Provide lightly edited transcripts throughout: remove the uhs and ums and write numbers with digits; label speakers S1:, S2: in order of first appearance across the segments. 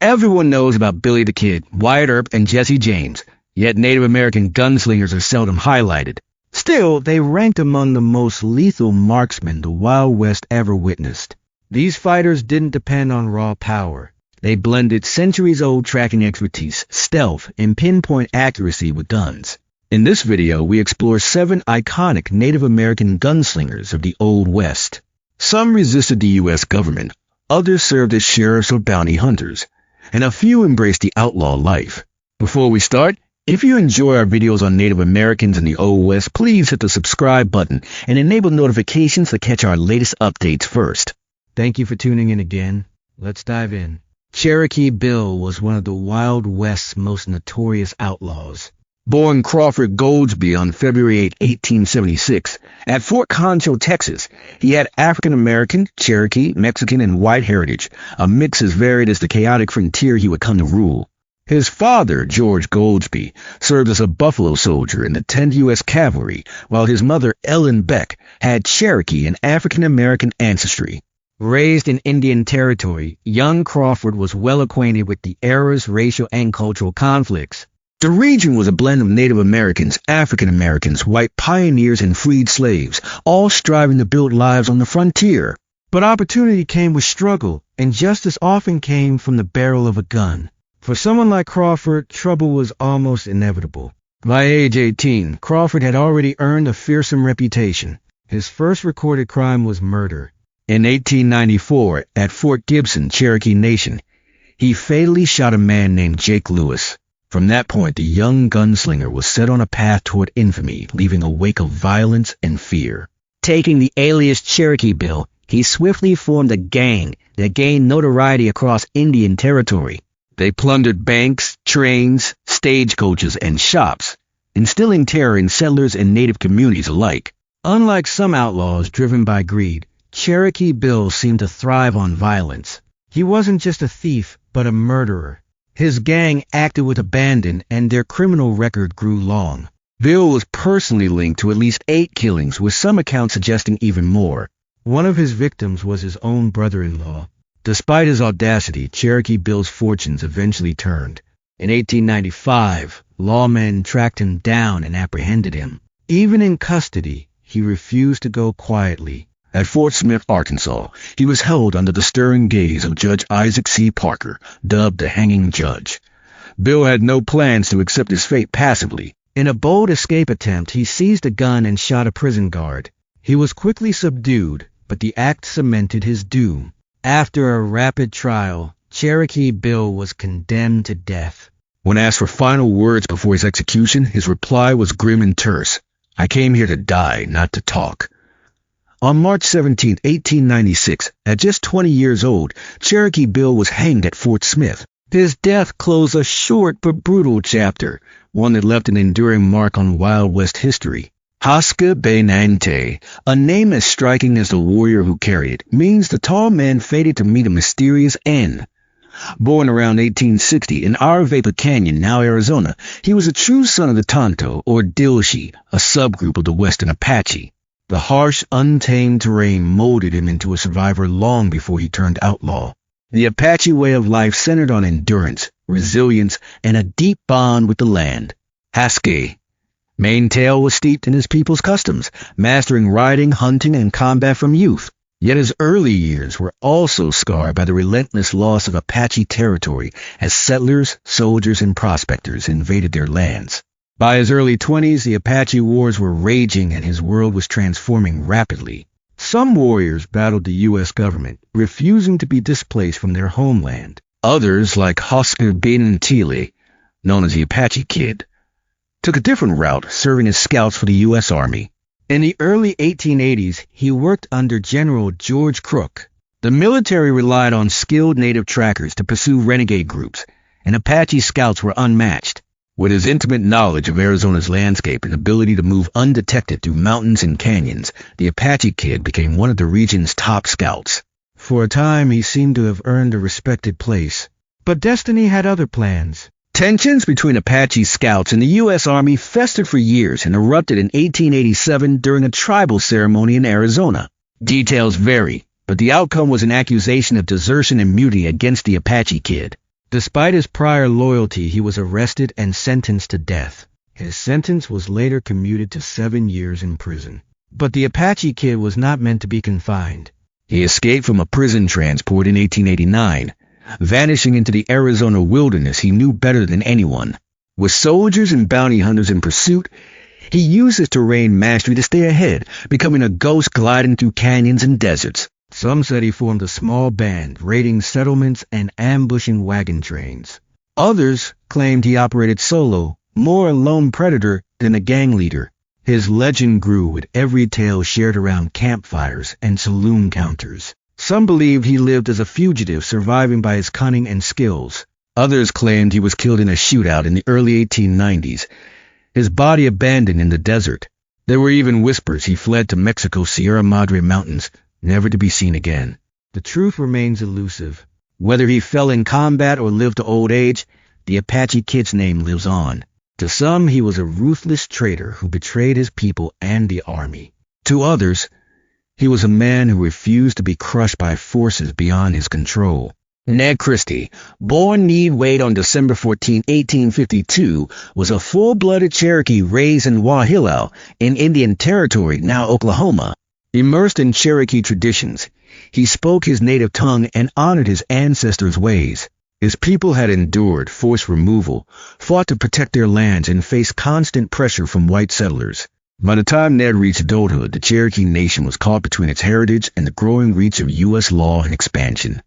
S1: Everyone knows about Billy the Kid, Wyatt Earp, and Jesse James, yet Native American gunslingers are seldom highlighted. Still, they ranked among the most lethal marksmen the Wild West ever witnessed. These fighters didn't depend on raw power. They blended centuries-old tracking expertise, stealth, and pinpoint accuracy with guns. In this video, we explore 7 iconic Native American gunslingers of the Old West. Some resisted the U.S. government, others served as sheriffs or bounty hunters, and a few embraced the outlaw life. Before we start, if you enjoy our videos on Native Americans in the Old West, please hit the subscribe button and enable notifications to catch our latest updates first. Thank you for tuning in again. Let's dive in. Cherokee Bill was one of the Wild West's most notorious outlaws. Born Crawford Goldsby on February 8, 1876, at Fort Concho, Texas, he had African-American, Cherokee, Mexican, and white heritage, a mix as varied as the chaotic frontier he would come to rule. His father, George Goldsby, served as a buffalo soldier in the 10th U.S. Cavalry, while his mother, Ellen Beck, had Cherokee and African-American ancestry. Raised in Indian Territory, young Crawford was well acquainted with the era's racial and cultural conflicts. The region was a blend of Native Americans, African Americans, white pioneers, and freed slaves, all striving to build lives on the frontier. But opportunity came with struggle, and justice often came from the barrel of a gun. For someone like Crawford, trouble was almost inevitable. By age 18, Crawford had already earned a fearsome reputation. His first recorded crime was murder. In 1894, at Fort Gibson, Cherokee Nation, he fatally shot a man named Jake Lewis. From that point, the young gunslinger was set on a path toward infamy, leaving a wake of violence and fear. Taking the alias Cherokee Bill, he swiftly formed a gang that gained notoriety across Indian Territory. They plundered banks, trains, stagecoaches, and shops, instilling terror in settlers and native communities alike. Unlike some outlaws driven by greed, Cherokee Bill seemed to thrive on violence. He wasn't just a thief, but a murderer. His gang acted with abandon, and their criminal record grew long. Bill was personally linked to at least 8 killings, with some accounts suggesting even more. One of his victims was his own brother-in-law. Despite his audacity, Cherokee Bill's fortunes eventually turned. In 1895, lawmen tracked him down and apprehended him. Even in custody, he refused to go quietly. At Fort Smith, Arkansas, he was held under the stern gaze of Judge Isaac C. Parker, dubbed the Hanging Judge. Bill had no plans to accept his fate passively. In a bold escape attempt, he seized a gun and shot a prison guard. He was quickly subdued, but the act cemented his doom. After a rapid trial, Cherokee Bill was condemned to death. When asked for final words before his execution, his reply was grim and terse. "I came here to die, not to talk." On March 17, 1896, at just 20 years old, Cherokee Bill was hanged at Fort Smith. His death closed a short but brutal chapter, one that left an enduring mark on Wild West history. Haska Benante, a name as striking as the warrior who carried it, means the tall man fated to meet a mysterious end. Born around 1860 in Aravaipa Canyon, now Arizona, he was a true son of the Tonto, or Dilshi, a subgroup of the Western Apache. The harsh, untamed terrain molded him into a survivor long before he turned outlaw. The Apache way of life centered on endurance, resilience, and a deep bond with the land. Haske. Maintail was steeped in his people's customs, mastering riding, hunting, and combat from youth. Yet his early years were also scarred by the relentless loss of Apache territory as settlers, soldiers, and prospectors invaded their lands. By his early 20s, the Apache wars were raging and his world was transforming rapidly. Some warriors battled the U.S. government, refusing to be displaced from their homeland. Others, like Oscar Benantile, known as the Apache Kid, took a different route, serving as scouts for the U.S. Army. In the early 1880s, he worked under General George Crook. The military relied on skilled native trackers to pursue renegade groups, and Apache scouts were unmatched. With his intimate knowledge of Arizona's landscape and ability to move undetected through mountains and canyons, the Apache Kid became one of the region's top scouts. For a time, he seemed to have earned a respected place. But destiny had other plans. Tensions between Apache scouts and the U.S. Army festered for years and erupted in 1887 during a tribal ceremony in Arizona. Details vary, but the outcome was an accusation of desertion and mutiny against the Apache Kid. Despite his prior loyalty, he was arrested and sentenced to death. His sentence was later commuted to 7 years in prison. But the Apache Kid was not meant to be confined. He escaped from a prison transport in 1889, vanishing into the Arizona wilderness he knew better than anyone. With soldiers and bounty hunters in pursuit, he used his terrain mastery to stay ahead, becoming a ghost gliding through canyons and deserts. Some said he formed a small band, raiding settlements and ambushing wagon trains. Others claimed he operated solo, more a lone predator than a gang leader. His legend grew with every tale shared around campfires and saloon counters. Some believed he lived as a fugitive, surviving by his cunning and skills. Others claimed he was killed in a shootout in the early 1890s, his body abandoned in the desert. There were even whispers he fled to Mexico's Sierra Madre Mountains, never to be seen again. The truth remains elusive. Whether he fell in combat or lived to old age, the Apache Kid's name lives on. To some, he was a ruthless traitor who betrayed his people and the army. To others, he was a man who refused to be crushed by forces beyond his control. Ned Christie, born Ned Wade on December 14, 1852, was a full-blooded Cherokee raised in Wauhilla, in Indian Territory, now Oklahoma. Immersed in Cherokee traditions, he spoke his native tongue and honored his ancestors' ways. His people had endured forced removal, fought to protect their lands, and faced constant pressure from white settlers. By the time Ned reached adulthood, the Cherokee Nation was caught between its heritage and the growing reach of U.S. law and expansion.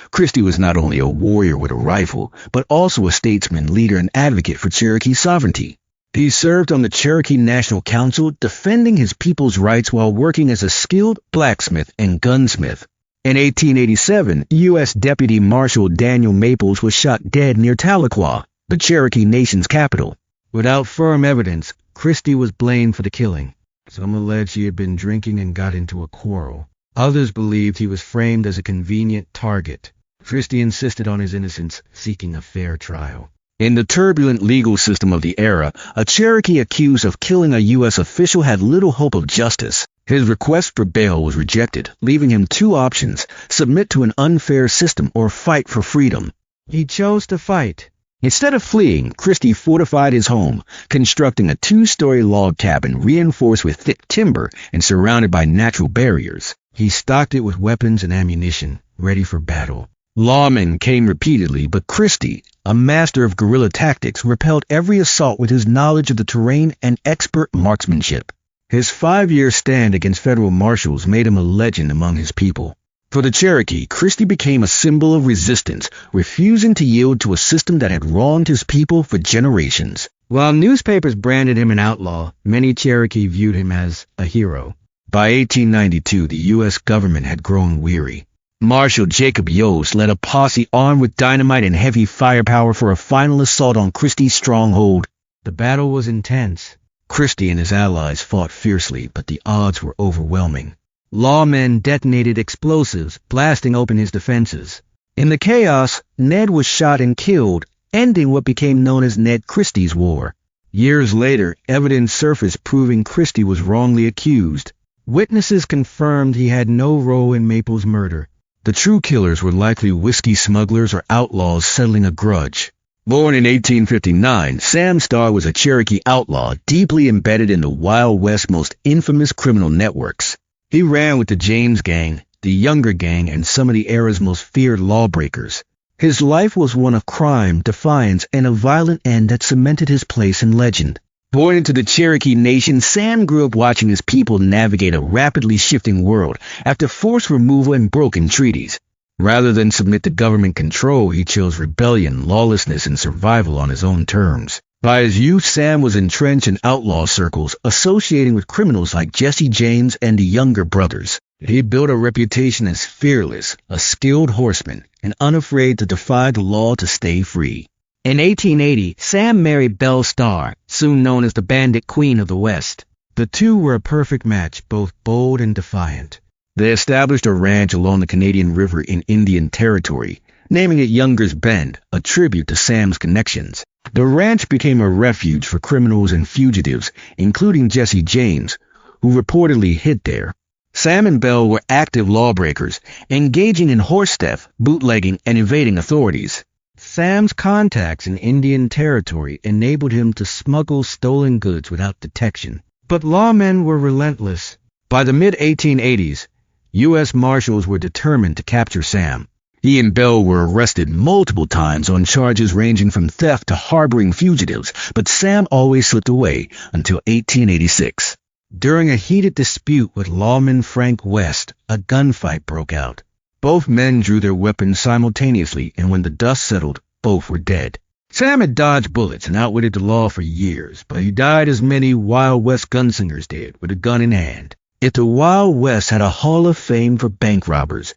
S1: Christie was not only a warrior with a rifle, but also a statesman, leader, and advocate for Cherokee sovereignty. He served on the Cherokee National Council, defending his people's rights while working as a skilled blacksmith and gunsmith. In 1887, U.S. Deputy Marshal Daniel Maples was shot dead near Tahlequah, the Cherokee Nation's capital. Without firm evidence, Christie was blamed for the killing. Some alleged he had been drinking and got into a quarrel. Others believed he was framed as a convenient target. Christie insisted on his innocence, seeking a fair trial. In the turbulent legal system of the era, a Cherokee accused of killing a U.S. official had little hope of justice. His request for bail was rejected, leaving him two options: submit to an unfair system or fight for freedom. He chose to fight. Instead of fleeing, Christie fortified his home, constructing a 2-story log cabin reinforced with thick timber and surrounded by natural barriers. He stocked it with weapons and ammunition, ready for battle. Lawmen came repeatedly, but Christie, a master of guerrilla tactics, repelled every assault with his knowledge of the terrain and expert marksmanship. His 5-year stand against federal marshals made him a legend among his people. For the Cherokee, Christie became a symbol of resistance, refusing to yield to a system that had wronged his people for generations. While newspapers branded him an outlaw, many Cherokee viewed him as a hero. By 1892, the U.S. government had grown weary. Marshal Jacob Yost led a posse armed with dynamite and heavy firepower for a final assault on Christie's stronghold. The battle was intense. Christie and his allies fought fiercely, but the odds were overwhelming. Lawmen detonated explosives, blasting open his defenses. In the chaos, Ned was shot and killed, ending what became known as Ned Christie's War. Years later, evidence surfaced proving Christie was wrongly accused. Witnesses confirmed he had no role in Maple's murder. The true killers were likely whiskey smugglers or outlaws settling a grudge. Born in 1859, Sam Starr was a Cherokee outlaw deeply embedded in the Wild West's most infamous criminal networks. He ran with the James Gang, the Younger Gang, and some of the era's most feared lawbreakers. His life was one of crime, defiance, and a violent end that cemented his place in legend. Born into the Cherokee Nation, Sam grew up watching his people navigate a rapidly shifting world after forced removal and broken treaties. Rather than submit to government control, he chose rebellion, lawlessness, and survival on his own terms. By his youth, Sam was entrenched in outlaw circles, associating with criminals like Jesse James and the Younger brothers. He built a reputation as fearless, a skilled horseman, and unafraid to defy the law to stay free. In 1880, Sam married Belle Starr, soon known as the Bandit Queen of the West. The two were a perfect match, both bold and defiant. They established a ranch along the Canadian River in Indian Territory, naming it Younger's Bend, a tribute to Sam's connections. The ranch became a refuge for criminals and fugitives, including Jesse James, who reportedly hid there. Sam and Belle were active lawbreakers, engaging in horse theft, bootlegging, and evading authorities. Sam's contacts in Indian Territory enabled him to smuggle stolen goods without detection. But lawmen were relentless. By the mid-1880s, U.S. Marshals were determined to capture Sam. He and Bell were arrested multiple times on charges ranging from theft to harboring fugitives, but Sam always slipped away until 1886. During a heated dispute with lawman Frank West, a gunfight broke out. Both men drew their weapons simultaneously, and when the dust settled, both were dead. Sam had dodged bullets and outwitted the law for years, but he died as many Wild West gunslingers did, with a gun in hand. If the Wild West had a hall of fame for bank robbers,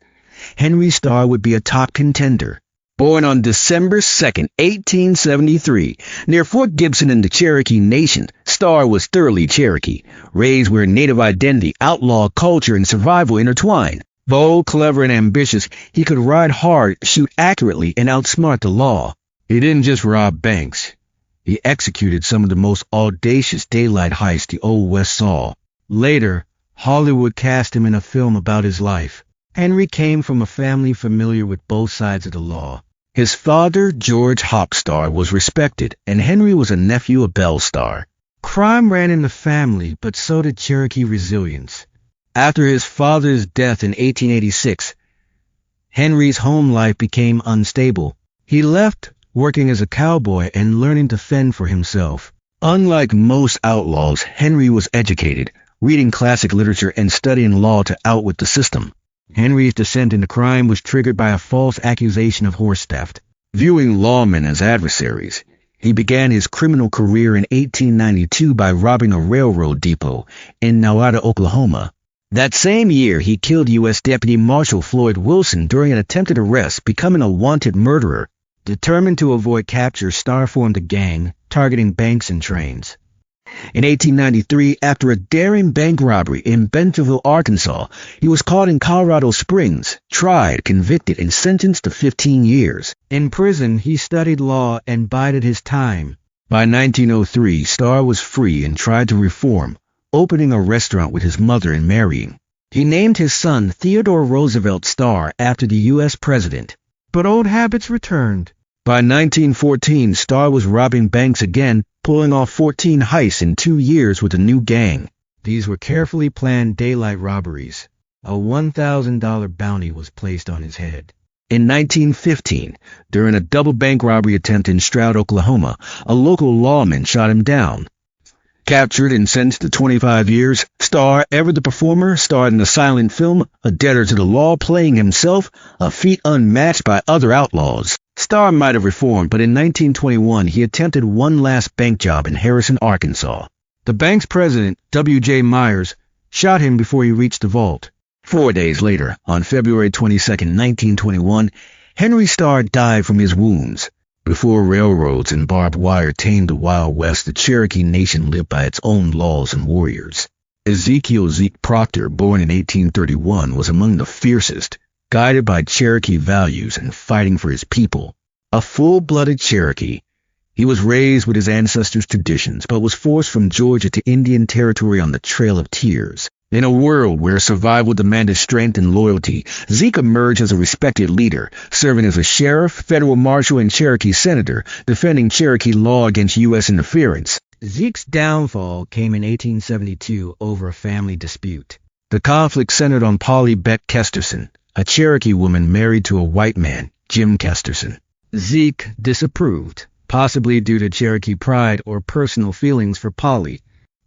S1: Henry Starr would be a top contender. Born on December 2nd, 1873, near Fort Gibson in the Cherokee Nation, Starr was thoroughly Cherokee, raised where native identity, outlaw culture, and survival intertwined. Bold, clever, and ambitious, he could ride hard, shoot accurately, and outsmart the law. He didn't just rob banks. He executed some of the most audacious daylight heists the Old West saw. Later, Hollywood cast him in a film about his life. Henry came from a family familiar with both sides of the law. His father, George Hop Starr, was respected, and Henry was a nephew of Bell Starr. Crime ran in the family, but so did Cherokee resilience. After his father's death in 1886, Henry's home life became unstable. He left, working as a cowboy and learning to fend for himself. Unlike most outlaws, Henry was educated, reading classic literature and studying law to outwit the system. Henry's descent into crime was triggered by a false accusation of horse theft. Viewing lawmen as adversaries, he began his criminal career in 1892 by robbing a railroad depot in Nowata, Oklahoma. That same year, he killed U.S. Deputy Marshal Floyd Wilson during an attempted arrest, becoming a wanted murderer. Determined to avoid capture, Starr formed a gang, targeting banks and trains. In 1893, after a daring bank robbery in Bentonville, Arkansas, he was caught in Colorado Springs, tried, convicted, and sentenced to 15 years. In prison, he studied law and bided his time. By 1903, Starr was free and tried to reform, opening a restaurant with his mother and marrying. He named his son Theodore Roosevelt Starr after the U.S. president. But old habits returned. By 1914, Starr was robbing banks again, pulling off 14 heists in 2 years with a new gang. These were carefully planned daylight robberies. A $1,000 bounty was placed on his head. In 1915, during a double bank robbery attempt in Stroud, Oklahoma, a local lawman shot him down. Captured and sentenced to 25 years, Starr, ever the performer, starred in the silent film A Debtor to the Law, playing himself, a feat unmatched by other outlaws. Starr might have reformed, but in 1921 he attempted one last bank job in Harrison, Arkansas. The bank's president, W.J. Myers, shot him before he reached the vault. 4 days later, on February 22, 1921, Henry Starr died from his wounds. Before railroads and barbed wire tamed the Wild West, the Cherokee Nation lived by its own laws and warriors. Zeke Proctor, born in 1831, was among the fiercest, guided by Cherokee values and fighting for his people. A full-blooded Cherokee, he was raised with his ancestors' traditions, but was forced from Georgia to Indian Territory on the Trail of Tears. In a world where survival demanded strength and loyalty, Zeke emerged as a respected leader, serving as a sheriff, federal marshal, and Cherokee senator, defending Cherokee law against U.S. interference. Zeke's downfall came in 1872 over a family dispute. The conflict centered on Polly Beck Kesterson, a Cherokee woman married to a white man, Jim Kesterson. Zeke disapproved, possibly due to Cherokee pride or personal feelings for Polly.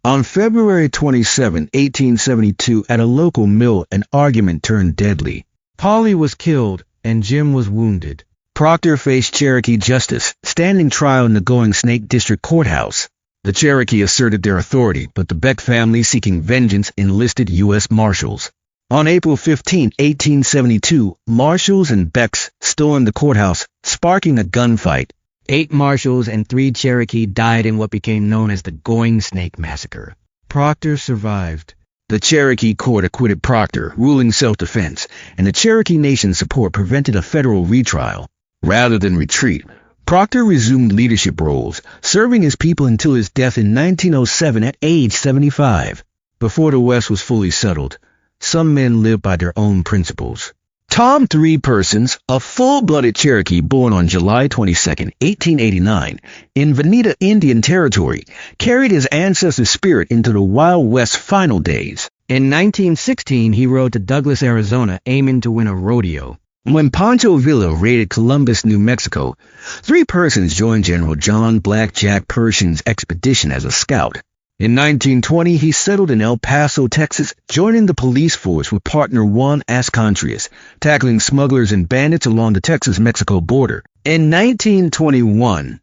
S1: On February 27, 1872, at a local mill, an argument turned deadly. Polly was killed, and Jim was wounded. Proctor faced Cherokee justice, standing trial in the Going Snake District Courthouse. The Cherokee asserted their authority, but the Beck family, seeking vengeance, enlisted U.S. Marshals. On April 15, 1872, Marshals and Becks stormed the courthouse, sparking a gunfight. 8 Marshals and 3 Cherokee died in what became known as the Going Snake Massacre. Proctor survived. The Cherokee court acquitted Proctor, ruling self-defense, and the Cherokee Nation's support prevented a federal retrial. Rather than retreat, Proctor resumed leadership roles, serving his people until his death in 1907 at age 75. Before the West was fully settled, some men lived by their own principles. Tom Three Persons, a full-blooded Cherokee born on July 22, 1889, in Veneta Indian Territory, carried his ancestors' spirit into the Wild West final days. In 1916, he rode to Douglas, Arizona, aiming to win a rodeo. When Pancho Villa raided Columbus, New Mexico, Three Persons joined General John Blackjack Pershing's expedition as a scout. In 1920, he settled in El Paso, Texas, joining the police force with partner Juan Ascontrias, tackling smugglers and bandits along the Texas-Mexico border. In 1921,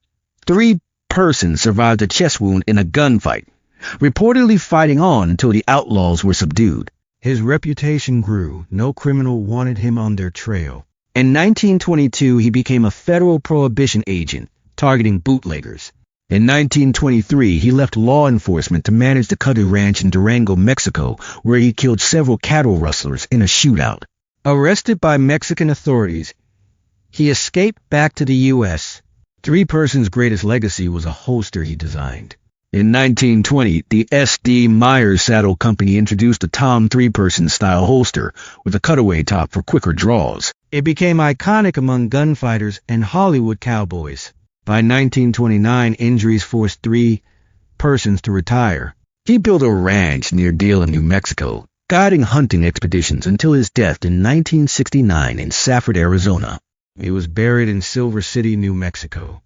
S1: Three Persons survived a chest wound in a gunfight, reportedly fighting on until the outlaws were subdued. His reputation grew. No criminal wanted him on their trail. In 1922, he became a federal prohibition agent, targeting bootleggers. In 1923, he left law enforcement to manage the Cuddy Ranch in Durango, Mexico, where he killed several cattle rustlers in a shootout. Arrested by Mexican authorities, he escaped back to the U.S. Three Persons' greatest legacy was a holster he designed. In 1920, the S.D. Myers Saddle Company introduced a Tom Three Persons style holster with a cutaway top for quicker draws. It became iconic among gunfighters and Hollywood cowboys. By 1929, injuries forced Three Persons to retire. He built a ranch near Dillon, New Mexico, guiding hunting expeditions until his death in 1969 in Safford, Arizona. He was buried in Silver City, New Mexico.